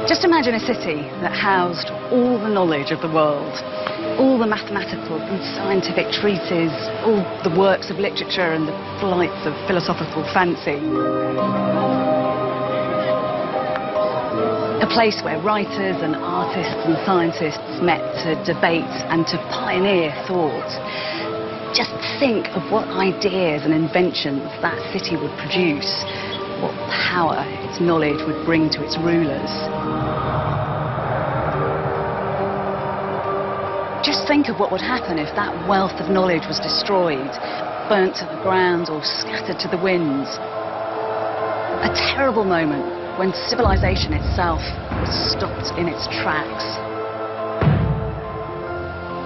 Just imagine a city that housed all the knowledge of the world, all the mathematical and scientific treatises, all the works of literature and the flights of philosophical fancy. A place where writers and artists and scientists met to debate and to pioneer thought. Just think of what ideas and inventions that city would produce, what power its knowledge would bring to its rulers. Just think of what would happen if that wealth of knowledge was destroyed, burnt to the ground or scattered to the winds. A terrible moment when civilization itself was stopped in its tracks.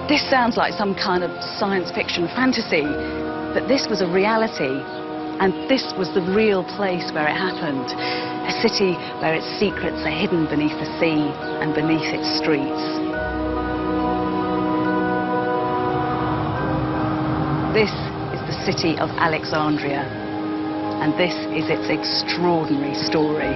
This sounds like some kind of science fiction fantasy, but this was a reality, and this was the real place where it happened. A city where its secrets are hidden beneath the sea and beneath its streets. This is the city of Alexandria, and this is its extraordinary story.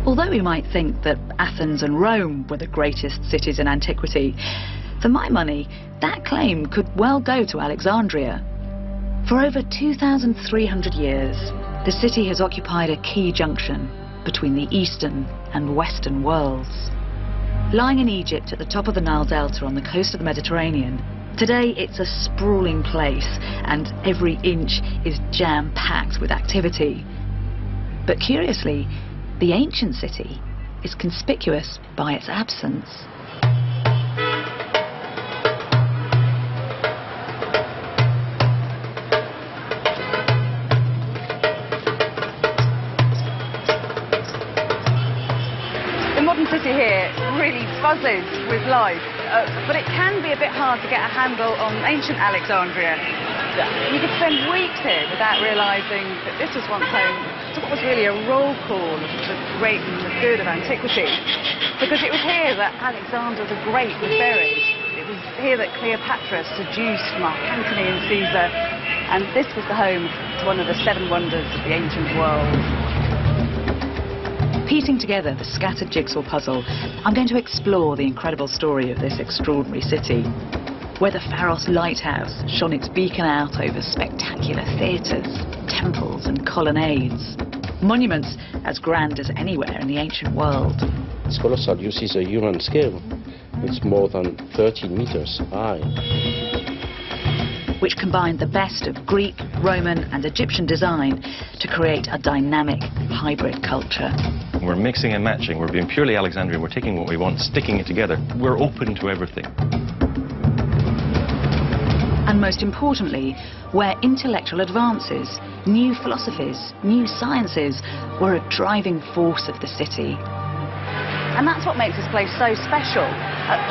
Although we might think that Athens and Rome were the greatest cities in antiquity, for my money, that claim could well go to Alexandria. For over 2,300 years, the city has occupied a key junction between the Eastern and Western worlds. Lying in Egypt at the top of the Nile Delta on the coast of the Mediterranean, today it's a sprawling place and every inch is jam-packed with activity. But curiously, the ancient city is conspicuous by its absence. The modern city here really buzzes with life, but it can be a bit hard to get a handle on ancient Alexandria. You could spend weeks here without realising that this was once home to what was really a roll call of the great and the good of antiquity. Because it was here that Alexander the Great was buried. It was here that Cleopatra seduced Mark Antony and Caesar. And this was the home to one of the 7 wonders of the ancient world. Piecing together the scattered jigsaw puzzle, I'm going to explore the incredible story of this extraordinary city, where the Pharos lighthouse shone its beacon out over spectacular theatres, temples and colonnades. Monuments as grand as anywhere in the ancient world. It's colossal. You see the human scale. It's more than 13 meters high. Which combined the best of Greek, Roman and Egyptian design to create a dynamic hybrid culture. We're mixing and matching. We're being purely Alexandrian. We're taking what we want, sticking it together. We're open to everything. And most importantly, where intellectual advances, new philosophies, new sciences were a driving force of the city. And that's what makes this place so special.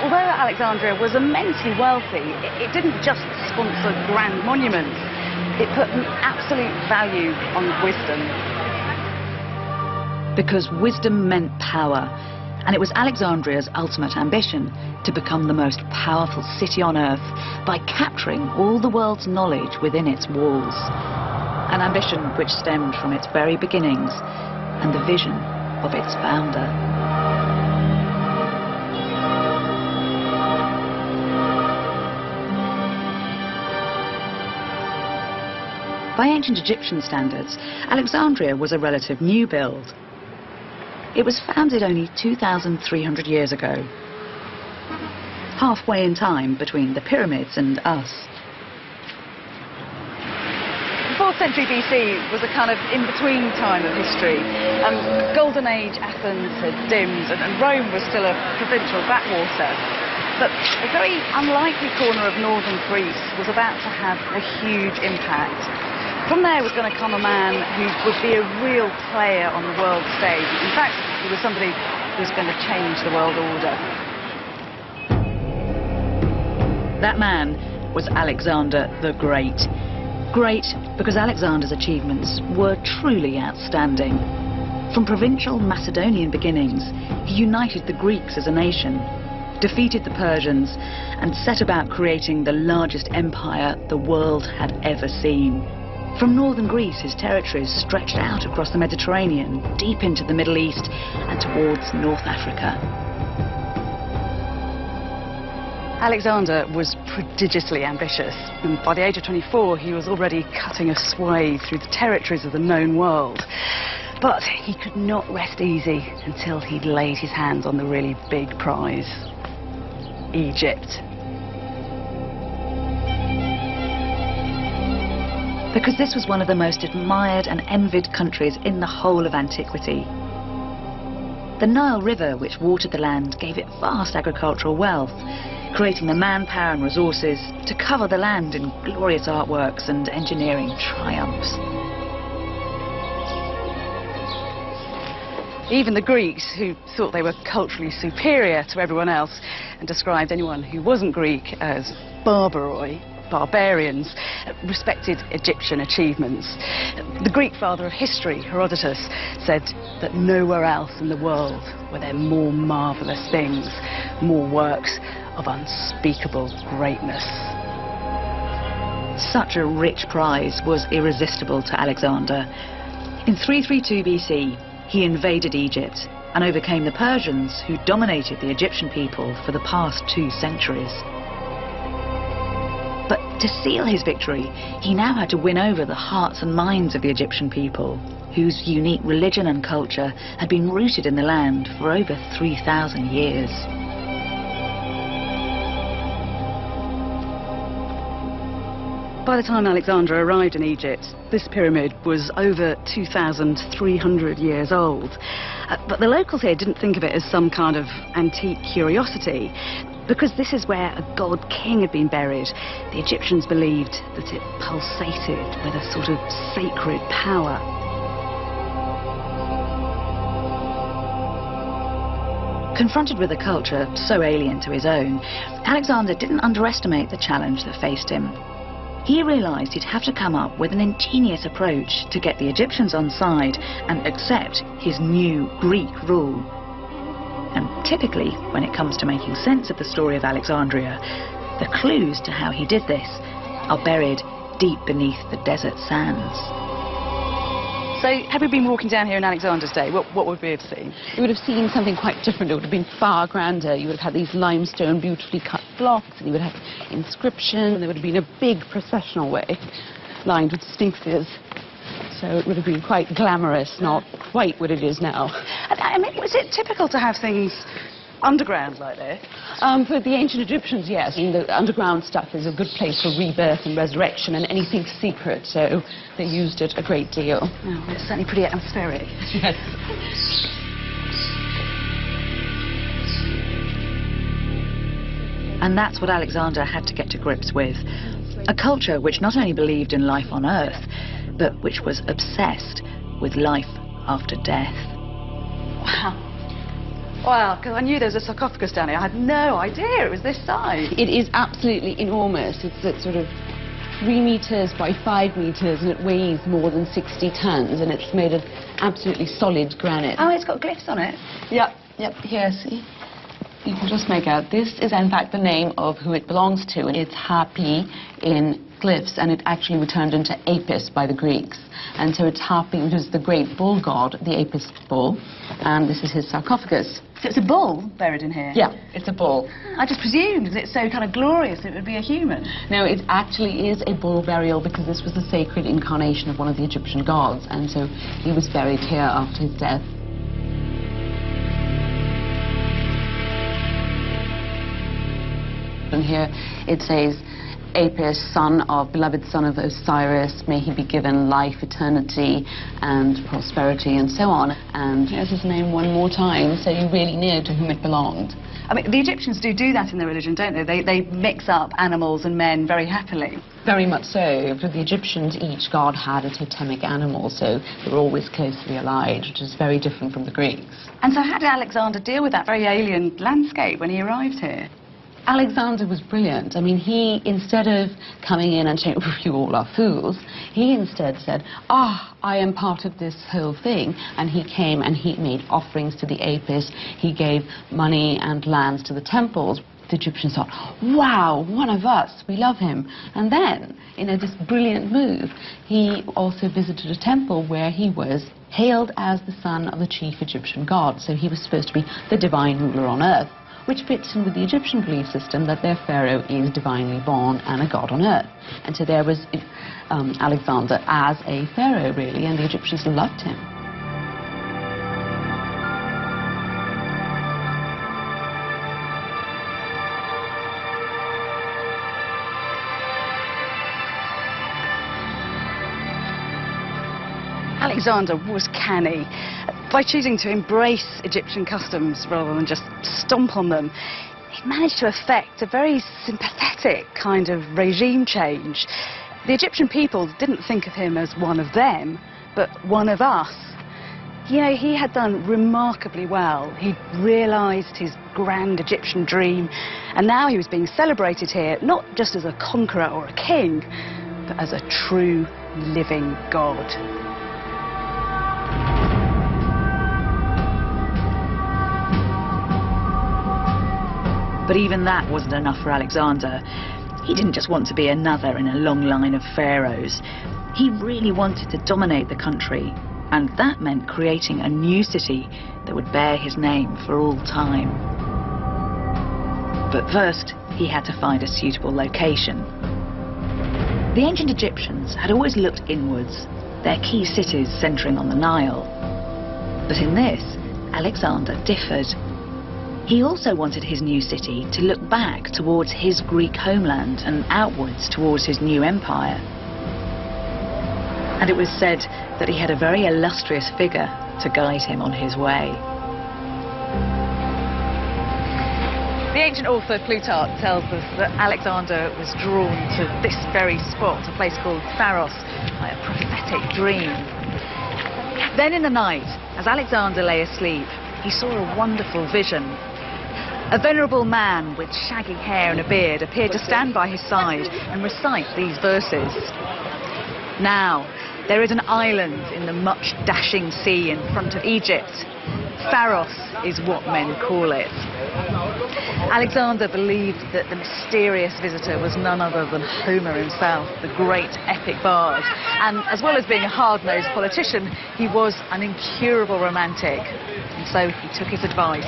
Although Alexandria was immensely wealthy, it didn't just sponsor grand monuments. It put an absolute value on wisdom. Because wisdom meant power, and it was Alexandria's ultimate ambition to become the most powerful city on earth by capturing all the world's knowledge within its walls. An ambition which stemmed from its very beginnings and the vision of its founder. By ancient Egyptian standards, Alexandria was a relative new build. It was founded only 2,300 years ago, halfway in time between the pyramids and us. The 4th century BC was a kind of in-between time of history. Golden Age Athens had dimmed and Rome was still a provincial backwater. But a very unlikely corner of northern Greece was about to have a huge impact. From there was going to come a man who would be a real player on the world stage. In fact, he was somebody who was going to change the world order. That man was Alexander the Great. Great because Alexander's achievements were truly outstanding. From provincial Macedonian beginnings, he united the Greeks as a nation, defeated the Persians, and set about creating the largest empire the world had ever seen. From northern Greece, his territories stretched out across the Mediterranean, deep into the Middle East, and towards North Africa. Alexander was prodigiously ambitious, and by the age of 24 he was already cutting a swathe through the territories of the known world. But he could not rest easy until he'd laid his hands on the really big prize: Egypt. Because this was one of the most admired and envied countries in the whole of antiquity. The Nile River, which watered the land, gave it vast agricultural wealth, creating the manpower and resources to cover the land in glorious artworks and engineering triumphs. Even the Greeks, who thought they were culturally superior to everyone else and described anyone who wasn't Greek as barbaroi, barbarians, respected Egyptian achievements. The Greek father of history, Herodotus, said that nowhere else in the world were there more marvellous things, more works of unspeakable greatness. Such a rich prize was irresistible to Alexander. In 332 BC, he invaded Egypt and overcame the Persians, who dominated the Egyptian people for the past 2 centuries. But to seal his victory, he now had to win over the hearts and minds of the Egyptian people, whose unique religion and culture had been rooted in the land for over 3,000 years. By the time Alexander arrived in Egypt, this pyramid was over 2,300 years old. But the locals here didn't think of it as some kind of antique curiosity, because this is where a god king had been buried. The Egyptians believed that it pulsated with a sort of sacred power. Confronted with a culture so alien to his own, Alexander didn't underestimate the challenge that faced him. He realised he'd have to come up with an ingenious approach to get the Egyptians on side and accept his new Greek rule. And typically, when it comes to making sense of the story of Alexandria, the clues to how he did this are buried deep beneath the desert sands. So, have we been walking down here in Alexander's day? What would we have seen? You would have seen something quite different. It would have been far grander. You would have had these limestone, beautifully cut blocks, and you would have inscription, and there would have been a big processional way lined with sphinxes. So it would have been quite glamorous, not quite what it is now. I mean, was it typical to have things underground like this? For the ancient Egyptians, yes. I mean, the underground stuff is a good place for rebirth and resurrection and anything secret, so they used it a great deal. Oh, it's certainly pretty atmospheric. Yes. And that's what Alexander had to get to grips with. A culture which not only believed in life on Earth, but which was obsessed with life after death. Wow. Wow, because I knew there was a sarcophagus down here. I had no idea it was this size. It is absolutely enormous. It's sort of 3 meters by 5 meters, and it weighs more than 60 tons, and it's made of absolutely solid granite. Oh, it's got glyphs on it? Yep, here, see? You can just make out. This is, in fact, the name of who it belongs to. It's Hapi in glyphs, and it actually was turned into Apis by the Greeks. And so it's Hapi, which is the great bull god, the Apis bull, and this is his sarcophagus. So it's a bull buried in here? Yeah, it's a bull. I just presumed, because it's so kind of glorious, it would be a human. No, it actually is a bull burial because this was the sacred incarnation of one of the Egyptian gods, and so he was buried here after his death. And here it says, Apis, beloved son of Osiris, may he be given life, eternity, and prosperity, and so on. And here's his name one more time, so you really knew to whom it belonged. I mean, the Egyptians do that in their religion, don't they? They mix up animals and men very happily. Very much so. For the Egyptians, each god had a totemic animal, so they were always closely allied, which is very different from the Greeks. And so how did Alexander deal with that very alien landscape when he arrived here? Alexander was brilliant. I mean, he, instead of coming in and saying, you all are fools, he instead said, I am part of this whole thing. And he came and he made offerings to the Apis. He gave money and lands to the temples. The Egyptians thought, wow, one of us, we love him. And then, in this brilliant move, he also visited a temple where he was hailed as the son of the chief Egyptian god. So he was supposed to be the divine ruler on earth, which fits in with the Egyptian belief system that their pharaoh is divinely born and a god on earth. And so there was Alexander as a pharaoh, really, and the Egyptians loved him. Alexander was canny. By choosing to embrace Egyptian customs rather than just stomp on them, he managed to effect a very sympathetic kind of regime change. The Egyptian people didn't think of him as one of them, but one of us. You know, he had done remarkably well. He'd realised his grand Egyptian dream, and now he was being celebrated here, not just as a conqueror or a king, but as a true living god. But even that wasn't enough for Alexander. He didn't just want to be another in a long line of pharaohs. He really wanted to dominate the country, and that meant creating a new city that would bear his name for all time. But first, he had to find a suitable location. The ancient Egyptians had always looked inwards, their key cities centering on the Nile. But in this, Alexander differed. He also wanted his new city to look back towards his Greek homeland and outwards towards his new empire. And it was said that he had a very illustrious figure to guide him on his way. The ancient author Plutarch tells us that Alexander was drawn to this very spot, a place called Pharos, by a prophetic dream. Then in the night, as Alexander lay asleep, he saw a wonderful vision. A venerable man with shaggy hair and a beard appeared to stand by his side and recite these verses. Now, there is an island in the much dashing sea in front of Egypt. Pharos is what men call it. Alexander believed that the mysterious visitor was none other than Homer himself, the great epic bard. And as well as being a hard-nosed politician, he was an incurable romantic. And so he took his advice,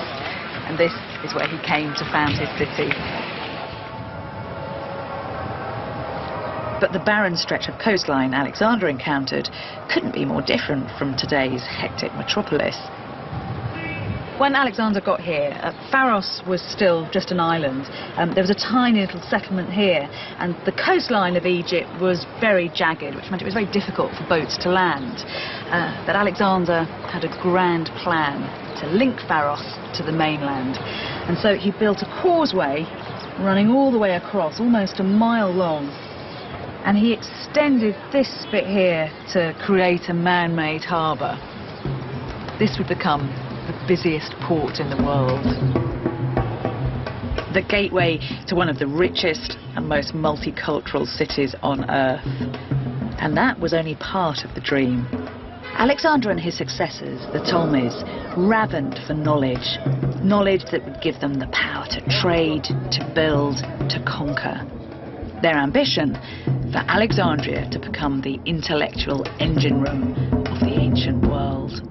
and this is where he came to found his city. But the barren stretch of coastline Alexander encountered couldn't be more different from today's hectic metropolis. When Alexander got here, Pharos was still just an island. There was a tiny little settlement here, and the coastline of Egypt was very jagged, which meant it was very difficult for boats to land. But Alexander had a grand plan to link Pharos to the mainland. And so he built a causeway running all the way across, almost a mile long. And he extended this bit here to create a man-made harbour. This would become the busiest port in the world. The gateway to one of the richest and most multicultural cities on Earth. And that was only part of the dream. Alexander and his successors, the Ptolemies, ravened for knowledge. Knowledge that would give them the power to trade, to build, to conquer. Their ambition for Alexandria to become the intellectual engine room of the ancient world.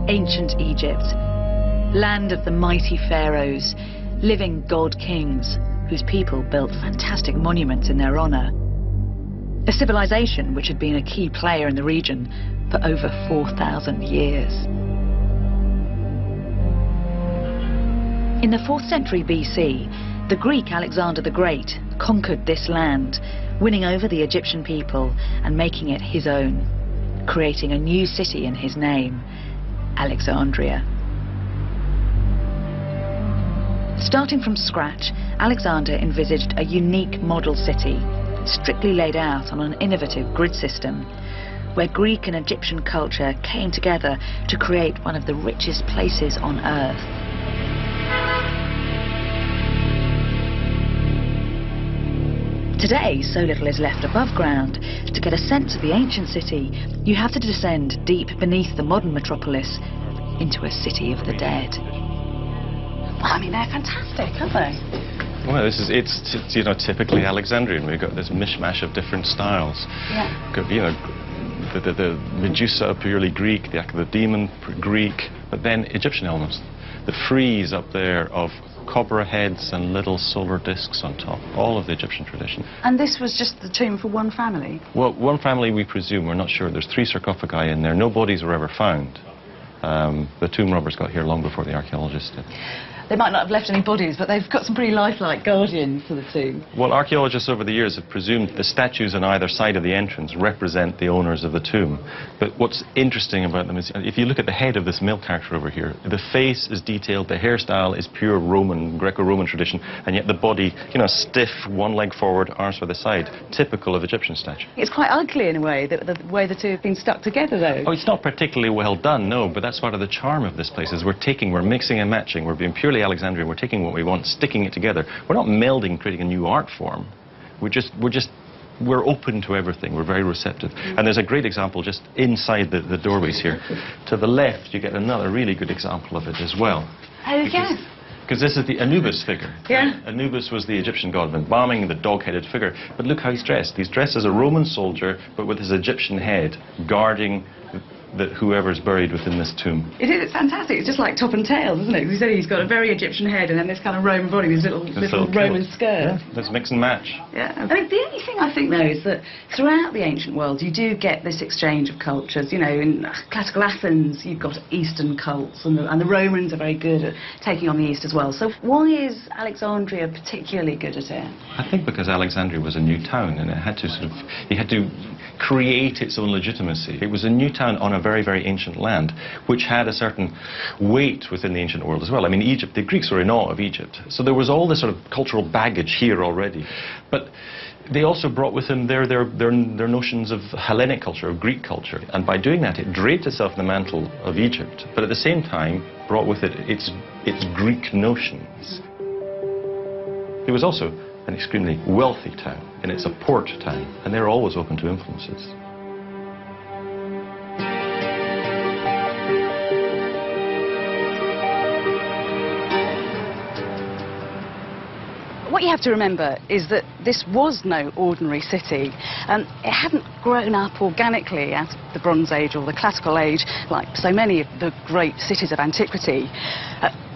Ancient Egypt, land of the mighty pharaohs, living god-kings whose people built fantastic monuments in their honour. A civilization which had been a key player in the region for over 4,000 years. In the 4th century BC, the Greek Alexander the Great conquered this land, winning over the Egyptian people and making it his own, creating a new city in his name, Alexandria. Starting from scratch, Alexander envisaged a unique model city, strictly laid out on an innovative grid system, where Greek and Egyptian culture came together to create one of the richest places on Earth. Today, so little is left above ground. To get a sense of the ancient city, you have to descend deep beneath the modern metropolis into a city of the dead. Well, I mean, they're fantastic, aren't they? Well, it's you know, typically Alexandrian. We've got this mishmash of different styles. Yeah. Got, you know, the Medusa purely Greek, the demon Greek, but then Egyptian elements. The frieze up there of cobra heads and little solar discs on top, all of the Egyptian tradition. And this was just the tomb for one family? Well, one family we presume, we're not sure. There's 3 sarcophagi in there. No bodies were ever found. The tomb robbers got here long before the archaeologists did. They might not have left any bodies, but they've got some pretty lifelike guardians for the tomb. Well, archaeologists over the years have presumed the statues on either side of the entrance represent the owners of the tomb. But what's interesting about them is, if you look at the head of this male character over here, the face is detailed, the hairstyle is pure Roman, Greco-Roman tradition, and yet the body, you know, stiff, one leg forward, arms by the side, typical of Egyptian statue. It's quite ugly in a way, the way the two have been stuck together, though. Oh, it's not particularly well done, no, but that's part of the charm of this place, is we're mixing and matching, we're being purely Alexandrian, we're taking what we want, sticking it together. We're not melding, creating a new art form. We're open to everything. We're very receptive. And there's a great example just inside the doorways here. To the left, you get another really good example of it as well. Oh, yes. Because this is the Anubis figure. Yeah. Anubis was the Egyptian god of embalming, the dog-headed figure. But look how he's dressed. He's dressed as a Roman soldier, but with his Egyptian head, guarding whoever's buried within this tomb. It is, it's fantastic. It's just like top and tails, isn't it? Because he said he's got a very Egyptian head and then this kind of Roman body, this little Roman skirt. Yeah, let's mix and match. Yeah. I mean, the only thing I think, though, is that throughout the ancient world, you do get this exchange of cultures. You know, in classical Athens, you've got Eastern cults, and the Romans are very good at taking on the East as well. So why is Alexandria particularly good at it? I think because Alexandria was a new town, and it had to create its own legitimacy. It was a new town on a very, very ancient land, which had a certain weight within the ancient world as well. I mean, Egypt, the Greeks were in awe of Egypt, so there was all this sort of cultural baggage here already. But they also brought with them their notions of Hellenic culture, of Greek culture, and by doing that, it draped itself in the mantle of Egypt, but at the same time brought with it its Greek notions. It was also an extremely wealthy town, and it's a port town, and they're always open to influences. What you have to remember is that this was no ordinary city. It hadn't grown up organically out of the Bronze Age or the Classical Age like so many of the great cities of antiquity.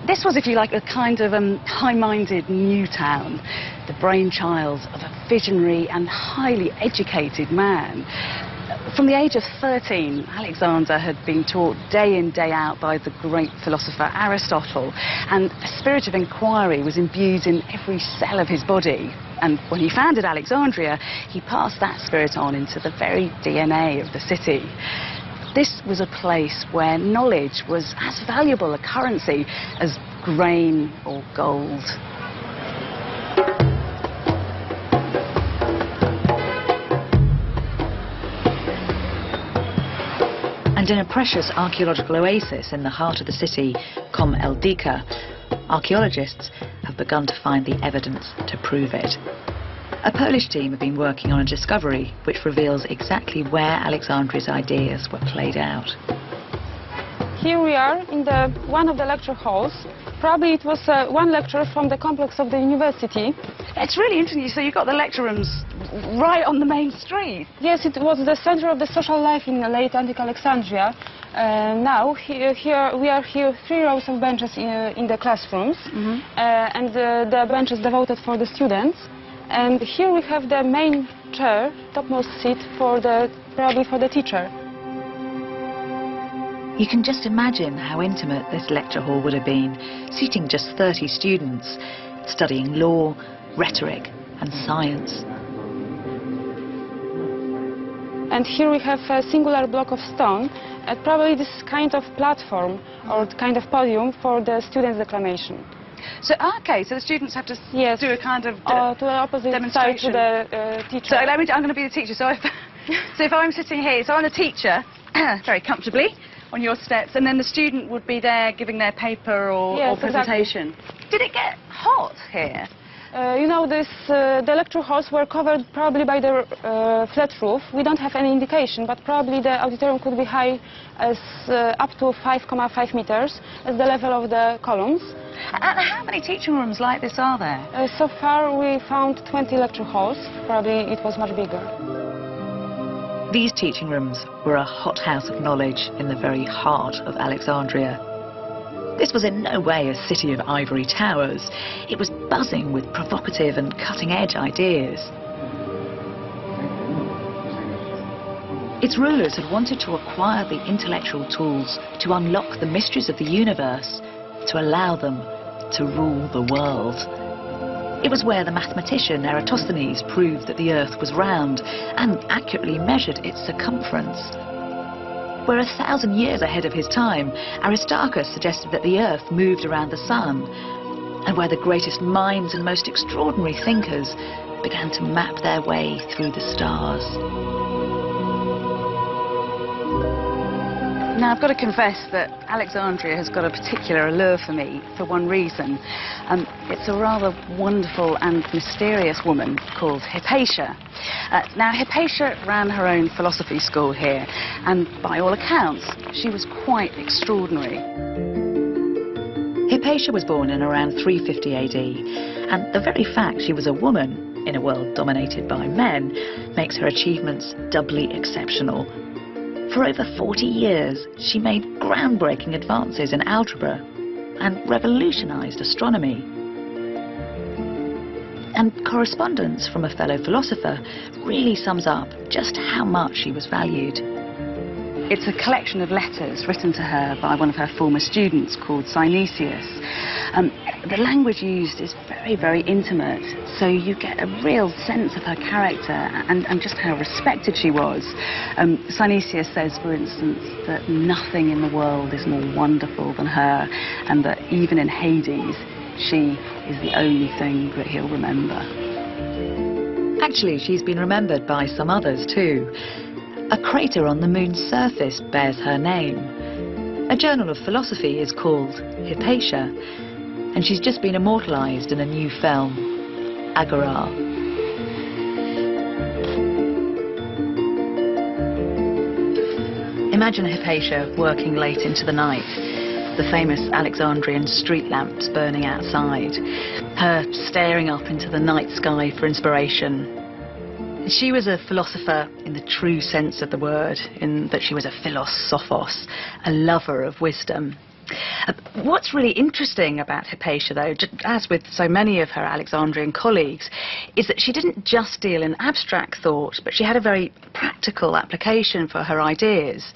This was, if you like, a kind of high-minded new town, the brainchild of a visionary and highly educated man. From the age of 13, Alexander had been taught day in, day out by the great philosopher Aristotle, and a spirit of inquiry was imbued in every cell of his body. And when he founded Alexandria, he passed that spirit on into the very DNA of the city. This was a place where knowledge was as valuable a currency as grain or gold. And in a precious archaeological oasis in the heart of the city, Com El Dika, archaeologists have begun to find the evidence to prove it. A Polish team have been working on a discovery which reveals exactly where Alexandria's ideas were played out. Here we are in one of the lecture halls. Probably it was one lecture from the complex of the university. It's really interesting. So you've got the lecture rooms right on the main street. Yes, it was the center of the social life in late antique Alexandria. Now, we are here 3 rows of benches in the classrooms, and the benches devoted for the students. And here we have the main chair, topmost seat, probably for the teacher. You can just imagine how intimate this lecture hall would have been, seating just 30 students, studying law, rhetoric and science. And here we have a singular block of stone, probably this kind of platform or kind of podium for the students' declamation. So, okay, so the students have to do a kind of to the opposite side to the teacher. So I'm going to be the teacher. So So if I'm sitting here, so I'm a teacher, very comfortably, on your steps, and then the student would be there giving their paper or presentation. Exactly. Did it get hot here? You know, the lecture halls were covered probably by the flat roof. We don't have any indication, but probably the auditorium could be high as up to 5.5 meters as the level of the columns. And how many teaching rooms like this are there? So far we found 20 lecture halls. Probably it was much bigger. These teaching rooms were a hothouse of knowledge in the very heart of Alexandria. This was in no way a city of ivory towers. It was buzzing with provocative and cutting-edge ideas. Its rulers had wanted to acquire the intellectual tools to unlock the mysteries of the universe, to allow them to rule the world. It was where the mathematician Eratosthenes proved that the Earth was round and accurately measured its circumference. Where 1,000 years ahead of his time, Aristarchus suggested that the Earth moved around the Sun, and where the greatest minds and most extraordinary thinkers began to map their way through the stars. Now, I've got to confess that Alexandria has got a particular allure for me for one reason. It's a rather wonderful and mysterious woman called Hypatia. Now, Hypatia ran her own philosophy school here, and by all accounts, she was quite extraordinary. Hypatia was born in around 350 AD, and the very fact she was a woman in a world dominated by men makes her achievements doubly exceptional. For over 40 years, she made groundbreaking advances in algebra and revolutionized astronomy. And correspondence from a fellow philosopher really sums up just how much she was valued. It's a collection of letters written to her by one of her former students called Synesius. The language used is very, very intimate, so you get a real sense of her character and just how respected she was. Synesius says, for instance, that nothing in the world is more wonderful than her, and that even in Hades, she is the only thing that he'll remember. Actually, she's been remembered by some others too. A crater on the moon's surface bears her name. A journal of philosophy is called Hypatia, and she's just been immortalized in a new film, Agora. Imagine Hypatia working late into the night, the famous Alexandrian street lamps burning outside, her staring up into the night sky for inspiration. She was a philosopher in the true sense of the word, in that she was a philosophos, a lover of wisdom. What's really interesting about Hypatia, though, as with so many of her Alexandrian colleagues, is that she didn't just deal in abstract thought, but she had a very practical application for her ideas.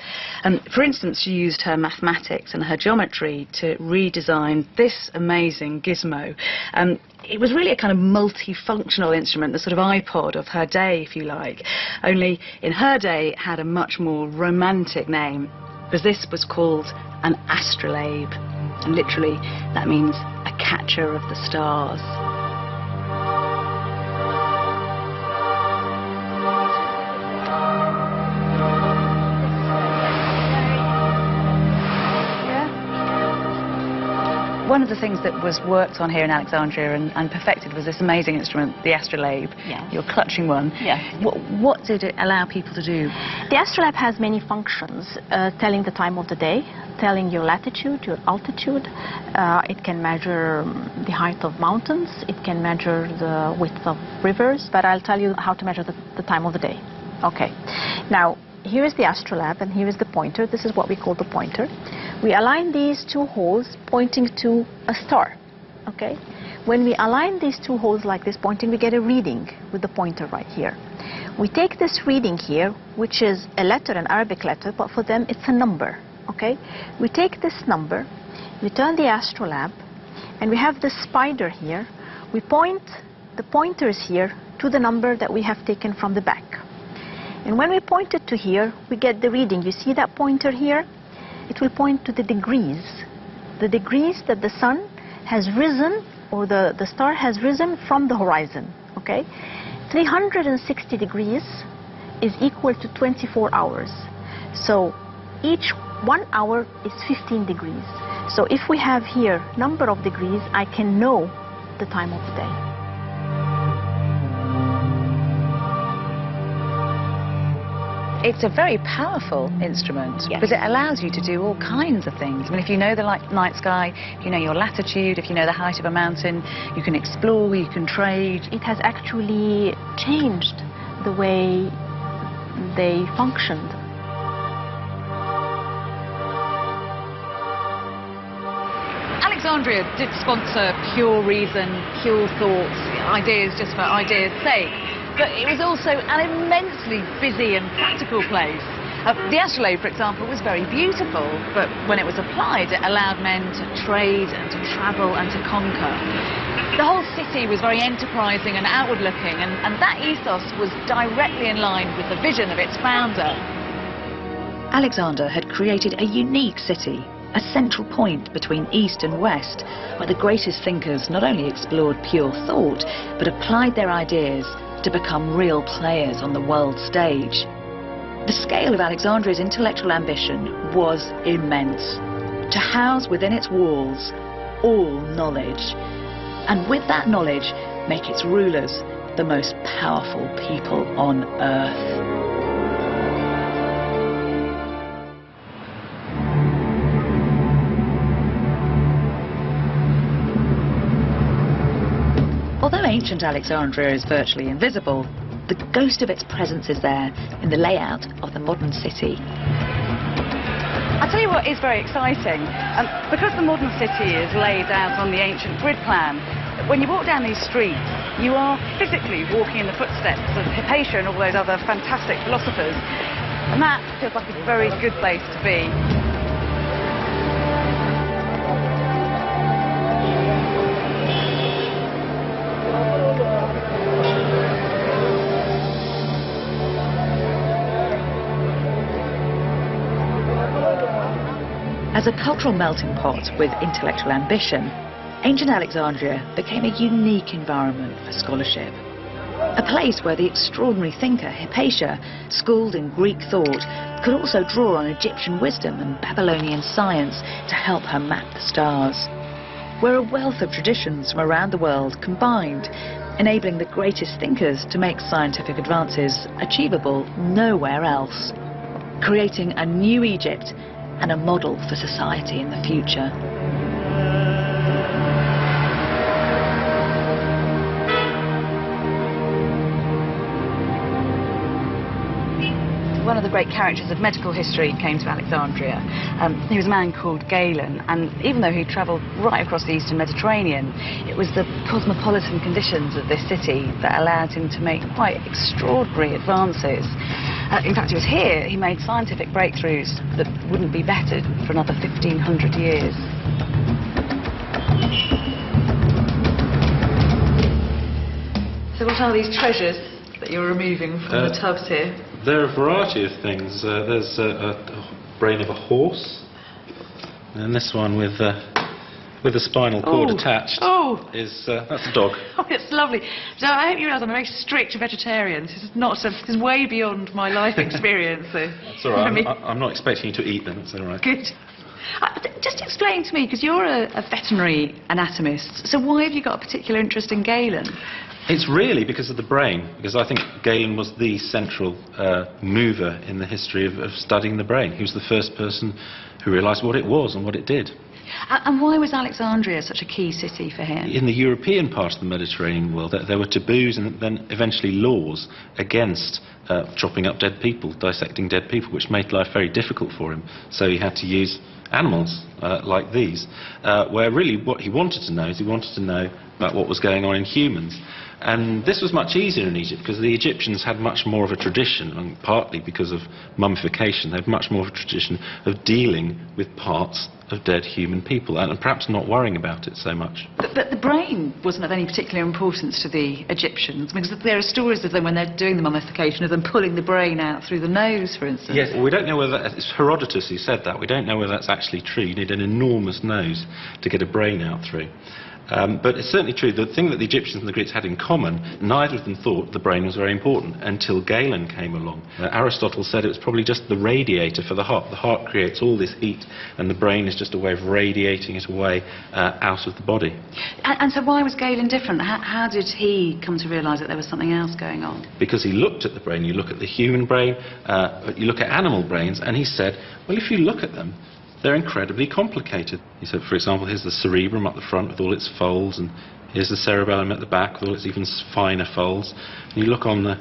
For instance, she used her mathematics and her geometry to redesign this amazing gizmo. It was really a kind of multifunctional instrument, the sort of iPod of her day, if you like. Only in her day, it had a much more romantic name, because this was called an astrolabe, and literally that means a catcher of the stars. One of the things that was worked on here in Alexandria and perfected was this amazing instrument, the astrolabe. Yes. You're clutching one. Yes. What did it allow people to do? The astrolabe has many functions, telling the time of the day, telling your latitude, your altitude. It can measure the height of mountains. It can measure the width of rivers. But I'll tell you how to measure the time of the day. Okay. Now, here is the astrolabe, and here is the pointer. This is what we call the pointer. We align these two holes pointing to a star. Okay. When we align these two holes like this pointing, we get a reading with the pointer right here. We take this reading here, which is a letter, an Arabic letter, but for them it's a number. Okay. We take this number, we turn the astrolabe, and we have this spider here. We point the pointers here to the number that we have taken from the back. And when we point it to here, we get the reading. You see that pointer here? It will point to the degrees that the sun has risen, or the star has risen from the horizon. Okay, 360 degrees is equal to 24 hours. So each 1 hour is 15 degrees. So if we have here number of degrees, I can know the time of the day. It's a very powerful instrument, Yes. because it allows you to do all kinds of things. I mean, if you know the night sky, if you know your latitude, if you know the height of a mountain, you can explore, you can trade. It has actually changed the way they functioned. Alexandria did sponsor pure reason, pure thoughts, ideas just for ideas' sake. But it was also an immensely busy and practical place. The astrolabe, for example, was very beautiful, but when it was applied, it allowed men to trade and to travel and to conquer. The whole city was very enterprising and outward-looking, and that ethos was directly in line with the vision of its founder. Alexander had created a unique city, a central point between East and West, where the greatest thinkers not only explored pure thought, but applied their ideas to become real players on the world stage. The scale of Alexandria's intellectual ambition was immense. To house within its walls all knowledge, and with that knowledge make its rulers the most powerful people on earth. Although ancient Alexandria is virtually invisible, the ghost of its presence is there in the layout of the modern city. I'll tell you what is very exciting. Because the modern city is laid out on the ancient grid plan, when you walk down these streets, you are physically walking in the footsteps of Hypatia and all those other fantastic philosophers. And that feels like a very good place to be. As a cultural melting pot with intellectual ambition, ancient Alexandria became a unique environment for scholarship. A place where the extraordinary thinker Hypatia, schooled in Greek thought, could also draw on Egyptian wisdom and Babylonian science to help her map the stars. Where a wealth of traditions from around the world combined, enabling the greatest thinkers to make scientific advances achievable nowhere else, creating a new Egypt and a model for society in the future. One of the great characters of medical history came to Alexandria. He was a man called Galen, and even though he travelled right across the eastern Mediterranean, it was the cosmopolitan conditions of this city that allowed him to make quite extraordinary advances. In fact, it was here he made scientific breakthroughs that wouldn't be bettered for another 1,500 years. So what are these treasures that you're removing from the tubs here? There are a variety of things. There's a brain of a horse, and this one with a spinal cord attached. Oh! That's a dog. Oh, it's lovely. So I hope you realise I'm a very strict vegetarian. This is way beyond my life experience. So. It's all right. I'm not expecting you to eat them. It's all right. Good. Just explain to me, because you're a veterinary anatomist, so why have you got a particular interest in Galen? It's really because of the brain, because I think Galen was the central mover in the history of studying the brain. He was the first person who realised what it was and what it did. And why was Alexandria such a key city for him? In the European part of the Mediterranean world, there were taboos and then eventually laws against chopping up dead people, dissecting dead people, which made life very difficult for him. So he had to use animals like these, where really what he wanted to know is he wanted to know about what was going on in humans. And this was much easier in Egypt because the Egyptians had much more of a tradition, and partly because of mummification, they had much more of a tradition of dealing with parts of dead human people and perhaps not worrying about it so much. But the brain wasn't of any particular importance to the Egyptians, because there are stories of them when they're doing the mummification of them pulling the brain out through the nose, for instance. Yes, well, we don't know whether it's Herodotus who said that. We don't know whether that's actually true. You need an enormous nose to get a brain out through. But it's certainly true. The thing that the Egyptians and the Greeks had in common, neither of them thought the brain was very important until Galen came along. Aristotle said it was probably just the radiator for the heart. The heart creates all this heat, and the brain is just a way of radiating it away out of the body. And so why was Galen different? How did he come to realise that there was something else going on? Because he looked at the brain. You look at the human brain, you look at animal brains, and he said, well, if you look at them, they're incredibly complicated. He said, for example, here's the cerebrum up the front with all its folds, and here's the cerebellum at the back with all its even finer folds. And you look on the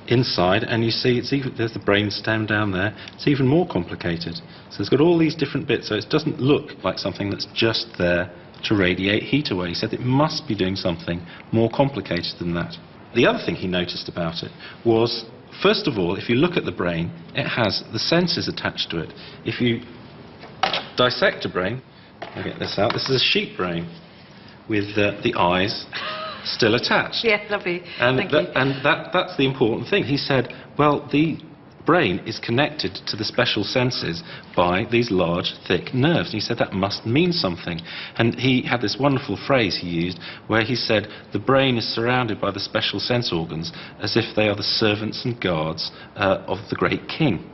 inside and you see there's the brain stem down there. It's even more complicated. So it's got all these different bits, so it doesn't look like something that's just there to radiate heat away. He said it must be doing something more complicated than that. The other thing he noticed about it was, first of all, if you look at the brain, it has the senses attached to it. If you dissect a brain, I'll get this out, this is a sheep brain with the eyes still attached. Yeah, lovely. And, Thank you. and that's the important thing. He said, well, the brain is connected to the special senses by these large, thick nerves. And he said that must mean something. And he had this wonderful phrase he used where he said, the brain is surrounded by the special sense organs as if they are the servants and guards of the great king.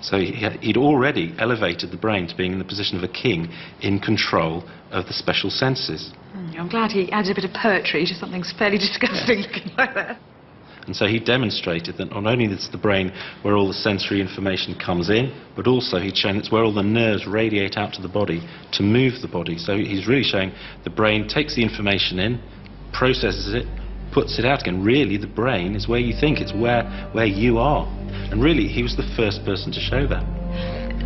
So he'd already elevated the brain to being in the position of a king in control of the special senses. I'm glad he added a bit of poetry to something fairly disgusting looking like that. And so he demonstrated that not only is the brain where all the sensory information comes in, but also he'd shown it's where all the nerves radiate out to the body to move the body. So he's really showing the brain takes the information in, processes it, puts it out again. Really, the brain is where you think, it's where you are. And really, he was the first person to show that.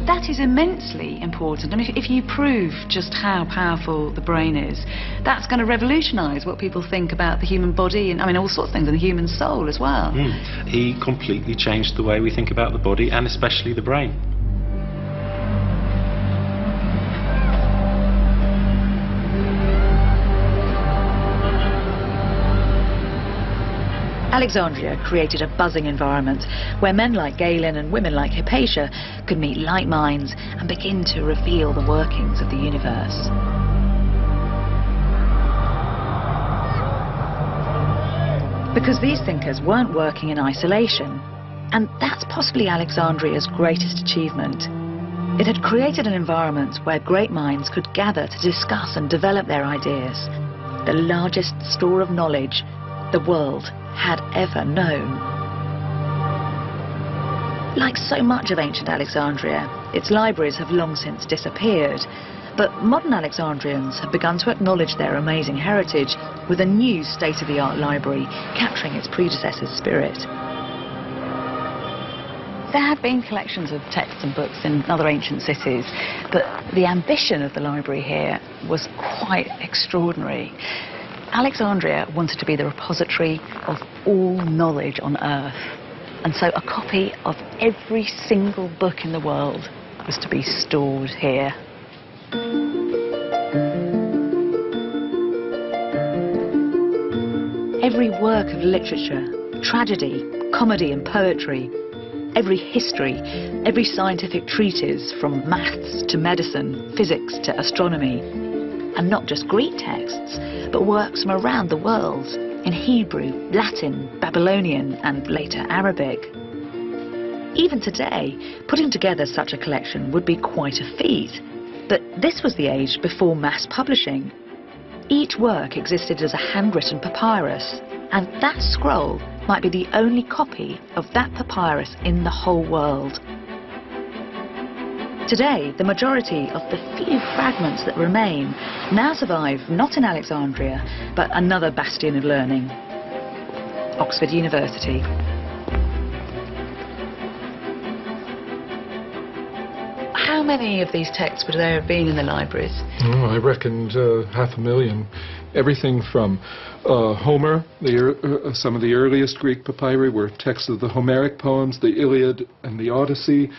That is immensely important. I mean, if you prove just how powerful the brain is, that's going to revolutionise what people think about the human body and, I mean, all sorts of things, and the human soul as well. He completely changed the way we think about the body, and especially the brain. Alexandria created a buzzing environment where men like Galen and women like Hypatia could meet like minds and begin to reveal the workings of the universe. Because these thinkers weren't working in isolation, and that's possibly Alexandria's greatest achievement. It had created an environment where great minds could gather to discuss and develop their ideas, the largest store of knowledge the world had ever known. Like so much of ancient Alexandria, its libraries have long since disappeared, but modern Alexandrians have begun to acknowledge their amazing heritage with a new state-of-the-art library capturing its predecessor's spirit. There have been collections of texts and books in other ancient cities, but the ambition of the library here was quite extraordinary. Alexandria wanted to be the repository of all knowledge on Earth, and so a copy of every single book in the world was to be stored here. Every work of literature, tragedy, comedy and poetry, every history, every scientific treatise from maths to medicine, physics to astronomy, and not just Greek texts, but works from around the world in Hebrew, Latin, Babylonian and later Arabic. Even today, putting together such a collection would be quite a feat, but this was the age before mass publishing. Each work existed as a handwritten papyrus, and that scroll might be the only copy of that papyrus in the whole world. Today, the majority of the few fragments that remain now survive not in Alexandria, but another bastion of learning, Oxford University. How many of these texts would there have been in the libraries? Oh, I reckoned 500,000. Everything from Homer, some of the earliest Greek papyri were texts of the Homeric poems, the Iliad and the Odyssey,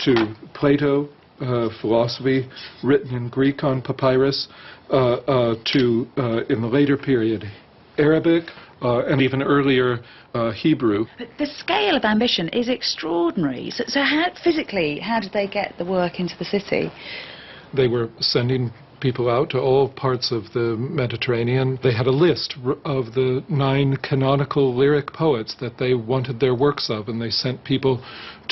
to Plato, philosophy written in Greek on papyrus, to, in the later period, Arabic, and even earlier Hebrew. But the scale of ambition is extraordinary. So how, physically, how did they get the work into the city? They were sending people out to all parts of the Mediterranean. They had a list of the 9 canonical lyric poets that they wanted their works of, and they sent people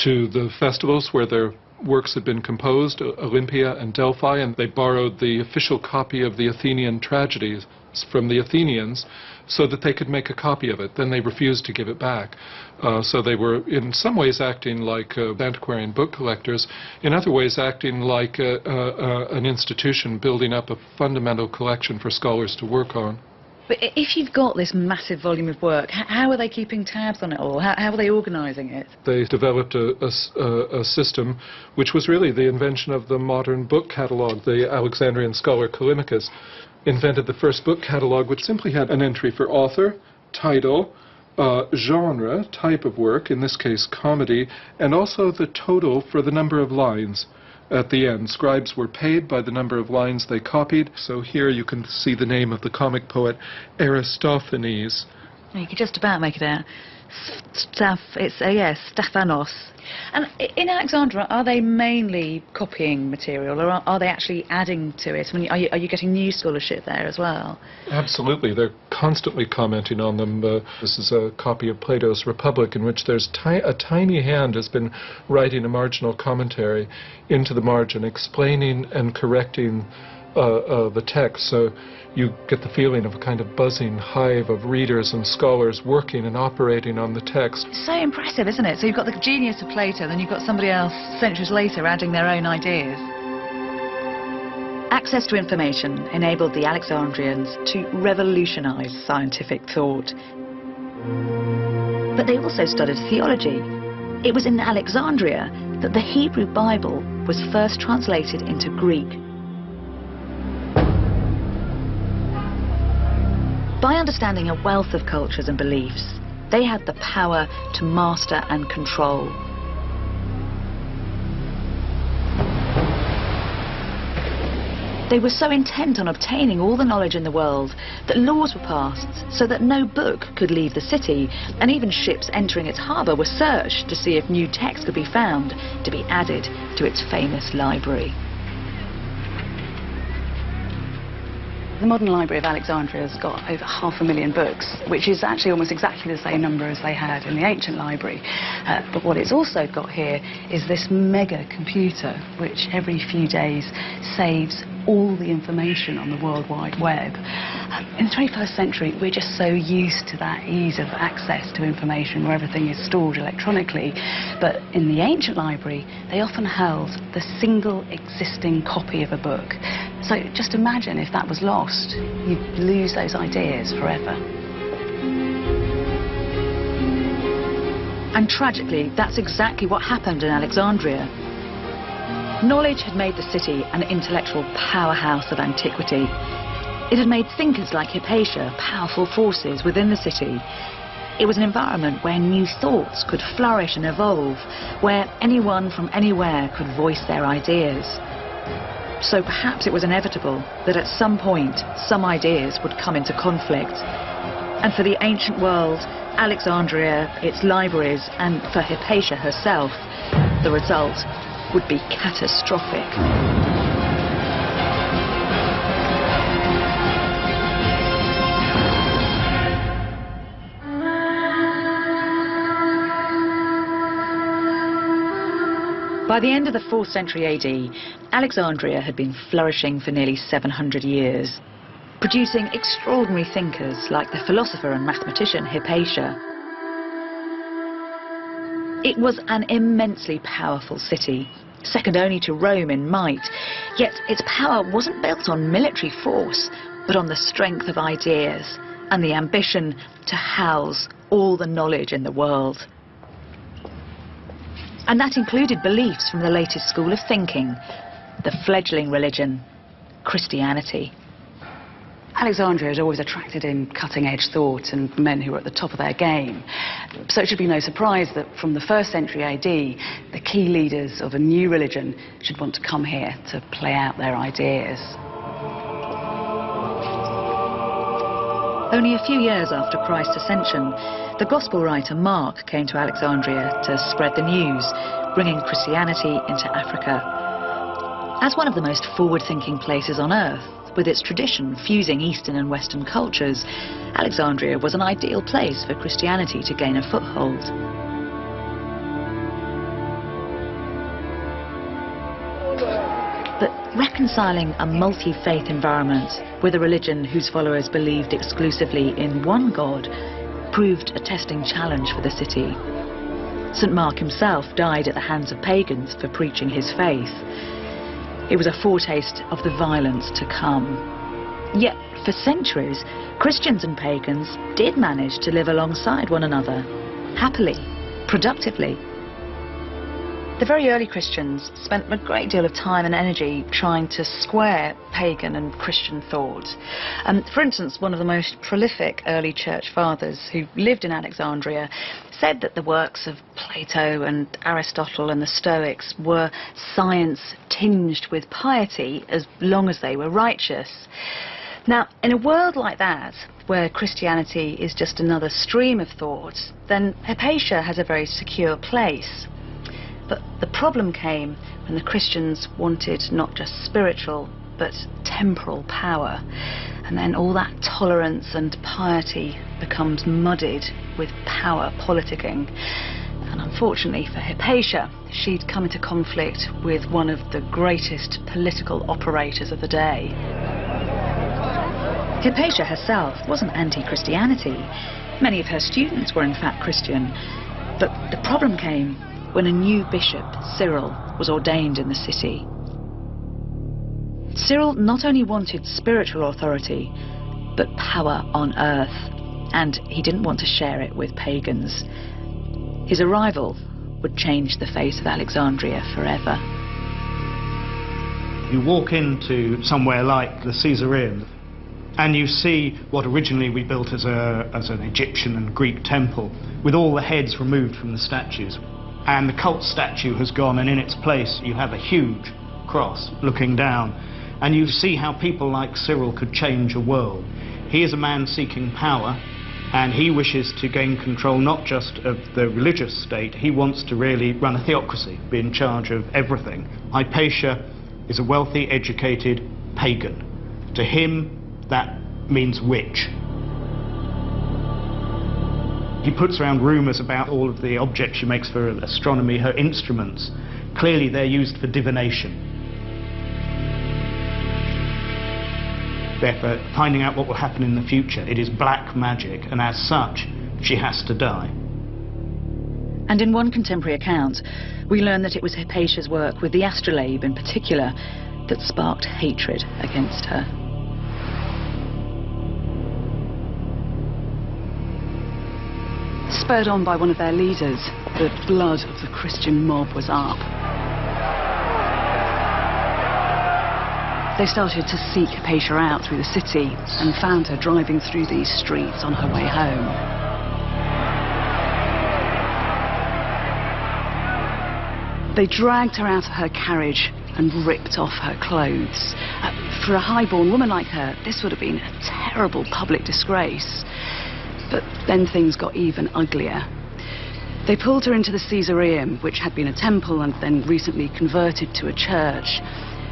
to the festivals where their works had been composed, Olympia and Delphi, and they borrowed the official copy of the Athenian tragedies from the Athenians so that they could make a copy of it. Then they refused to give it back. So they were in some ways acting like antiquarian book collectors, in other ways acting like an institution building up a fundamental collection for scholars to work on. But if you've got this massive volume of work, how are they keeping tabs on it all? How are they organising it? They developed a system which was really the invention of the modern book catalogue. The Alexandrian scholar Callimachus invented the first book catalogue, which simply had an entry for author, title, genre, type of work, in this case comedy, and also the total for the number of lines at the end. Scribes were paid by the number of lines they copied. So here you can see the name of the comic poet Aristophanes. You could just about make it out. Stephanos. And in Alexandria, are they mainly copying material, or are they actually adding to it? I mean, are you getting new scholarship there as well? Absolutely. They're constantly commenting on them. This is a copy of Plato's Republic, in which there's a tiny hand has been writing a marginal commentary into the margin, explaining and correcting the text. So you get the feeling of a kind of buzzing hive of readers and scholars working and operating on the text. It's so impressive, isn't it? So you've got the genius of Plato, then you've got somebody else centuries later adding their own ideas. Access to information enabled the Alexandrians to revolutionize scientific thought. But they also studied theology. It was in Alexandria that the Hebrew Bible was first translated into Greek. By understanding a wealth of cultures and beliefs, they had the power to master and control. They were so intent on obtaining all the knowledge in the world that laws were passed so that no book could leave the city, and even ships entering its harbour were searched to see if new texts could be found to be added to its famous library. The modern Library of Alexandria has got over 500,000 books, which is actually almost exactly the same number as they had in the ancient library. But what it's also got here is this mega computer, which every few days saves all the information on the World Wide Web. In the 21st century, we're just so used to that ease of access to information where everything is stored electronically. But in the ancient library, they often held the single existing copy of a book. So just imagine if that was lost, you'd lose those ideas forever. And tragically, that's exactly what happened in Alexandria. Knowledge had made the city an intellectual powerhouse of antiquity. It had made thinkers like Hypatia powerful forces within the city. It was an environment where new thoughts could flourish and evolve, where anyone from anywhere could voice their ideas. So perhaps it was inevitable that at some point some ideas would come into conflict. And for the ancient world, Alexandria, its libraries, and for Hypatia herself, the result would be catastrophic. By the end of the 4th century AD, Alexandria had been flourishing for nearly 700 years, producing extraordinary thinkers like the philosopher and mathematician Hypatia. It was an immensely powerful city, second only to Rome in might, yet its power wasn't built on military force, but on the strength of ideas and the ambition to house all the knowledge in the world. And that included beliefs from the latest school of thinking, the fledgling religion, Christianity. Alexandria had always attracted in cutting-edge thought and men who were at the top of their game. So it should be no surprise that from the 1st century AD, the key leaders of a new religion should want to come here to play out their ideas. Only a few years after Christ's ascension, the Gospel writer Mark came to Alexandria to spread the news, bringing Christianity into Africa. As one of the most forward-thinking places on Earth, with its tradition fusing Eastern and Western cultures, Alexandria was an ideal place for Christianity to gain a foothold. But reconciling a multi-faith environment with a religion whose followers believed exclusively in one God proved a testing challenge for the city. St. Mark himself died at the hands of pagans for preaching his faith. It was a foretaste of the violence to come. Yet, for centuries, Christians and pagans did manage to live alongside one another, happily, productively. The very early Christians spent a great deal of time and energy trying to square pagan and Christian thought. For instance, one of the most prolific early church fathers who lived in Alexandria said that the works of Plato and Aristotle and the Stoics were science tinged with piety as long as they were righteous. Now, in a world like that, where Christianity is just another stream of thought, then Hypatia has a very secure place. But the problem came when the Christians wanted not just spiritual, but temporal power. And then all that tolerance and piety becomes muddied with power politicking. And unfortunately for Hypatia, she'd come into conflict with one of the greatest political operators of the day. Hypatia herself wasn't anti-Christianity. Many of her students were in fact Christian. But the problem came when a new bishop, Cyril, was ordained in the city. Cyril not only wanted spiritual authority, but power on earth, and he didn't want to share it with pagans. His arrival would change the face of Alexandria forever. You walk into somewhere like the Caesareum, and you see what originally we built as an Egyptian and Greek temple, with all the heads removed from the statues. And the cult statue has gone, and in its place you have a huge cross looking down. And you see how people like Cyril could change a world. He is a man seeking power, and he wishes to gain control not just of the religious state, he wants to really run a theocracy, be in charge of everything. Hypatia is a wealthy, educated pagan. To him, that means witch. He puts around rumours about all of the objects she makes for astronomy, her instruments. Clearly they're used for divination. They're for finding out what will happen in the future. It is black magic, and as such, she has to die. And in one contemporary account, we learn that it was Hypatia's work with the astrolabe in particular that sparked hatred against her. Spurred on by one of their leaders, the blood of the Christian mob was up. They started to seek Hypatia out through the city and found her driving through these streets on her way home. They dragged her out of her carriage and ripped off her clothes. For a highborn woman like her, this would have been a terrible public disgrace. But then things got even uglier. They pulled her into the Caesareum, which had been a temple and then recently converted to a church.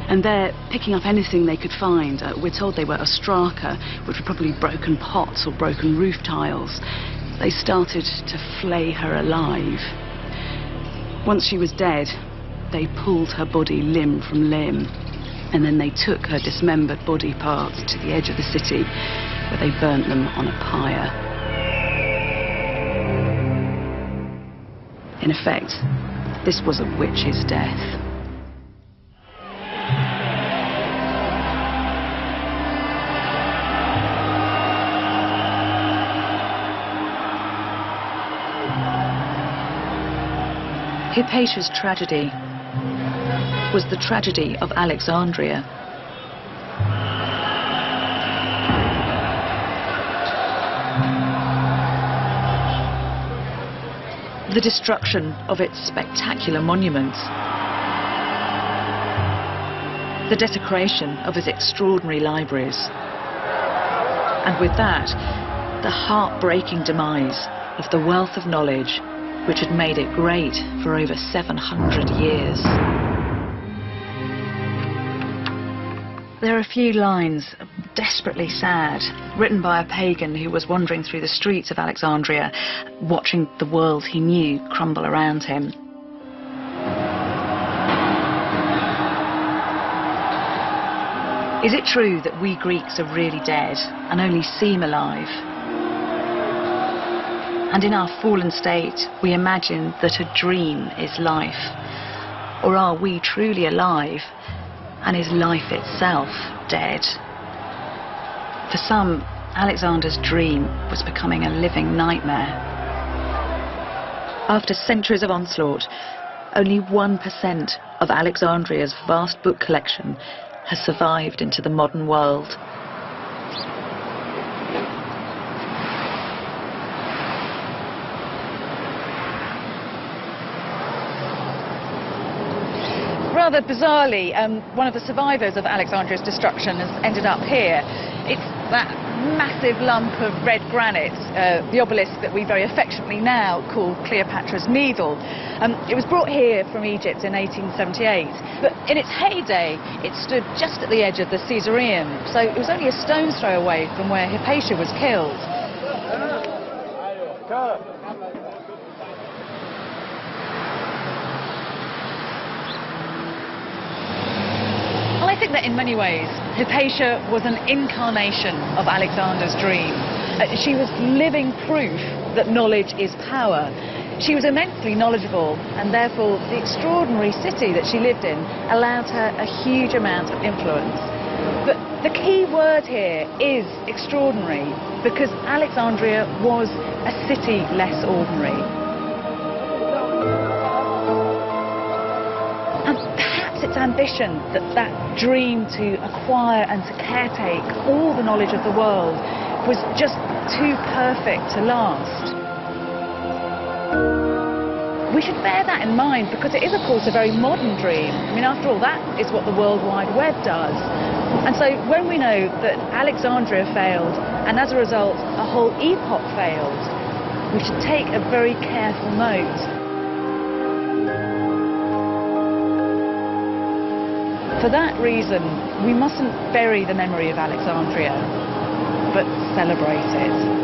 And there, picking up anything they could find, we're told they were ostraka, which were probably broken pots or broken roof tiles. They started to flay her alive. Once she was dead, they pulled her body limb from limb. And then they took her dismembered body parts to the edge of the city, where they burnt them on a pyre. In effect, this was a witch's death. Hypatia's tragedy was the tragedy of Alexandria. The destruction of its spectacular monuments, the desecration of its extraordinary libraries, and with that, the heartbreaking demise of the wealth of knowledge which had made it great for over 700 years. There are a few lines, desperately sad, written by a pagan who was wandering through the streets of Alexandria, watching the world he knew crumble around him. Is it true that we Greeks are really dead and only seem alive? And in our fallen state, we imagine that a dream is life. Or are we truly alive? And is life itself dead? For some, Alexander's dream was becoming a living nightmare. After centuries of onslaught, only 1% of Alexandria's vast book collection has survived into the modern world. Rather bizarrely, one of the survivors of Alexandria's destruction has ended up here. It's that massive lump of red granite, the obelisk that we very affectionately now call Cleopatra's Needle. It was brought here from Egypt in 1878, but in its heyday it stood just at the edge of the Caesareum, so it was only a stone's throw away from where Hypatia was killed. I think that in many ways, Hypatia was an incarnation of Alexander's dream. She was living proof that knowledge is power. She was immensely knowledgeable, and therefore the extraordinary city that she lived in allowed her a huge amount of influence. But the key word here is extraordinary, because Alexandria was a city less ordinary. Its ambition, that dream to acquire and to caretake all the knowledge of the world, was just too perfect to last. We should bear that in mind, because it is of course a very modern dream. I mean, after all, that is what the World Wide Web does. And so when we know that Alexandria failed, and as a result a whole epoch failed, we should take a very careful note. For that reason, we mustn't bury the memory of Alexandria, but celebrate it.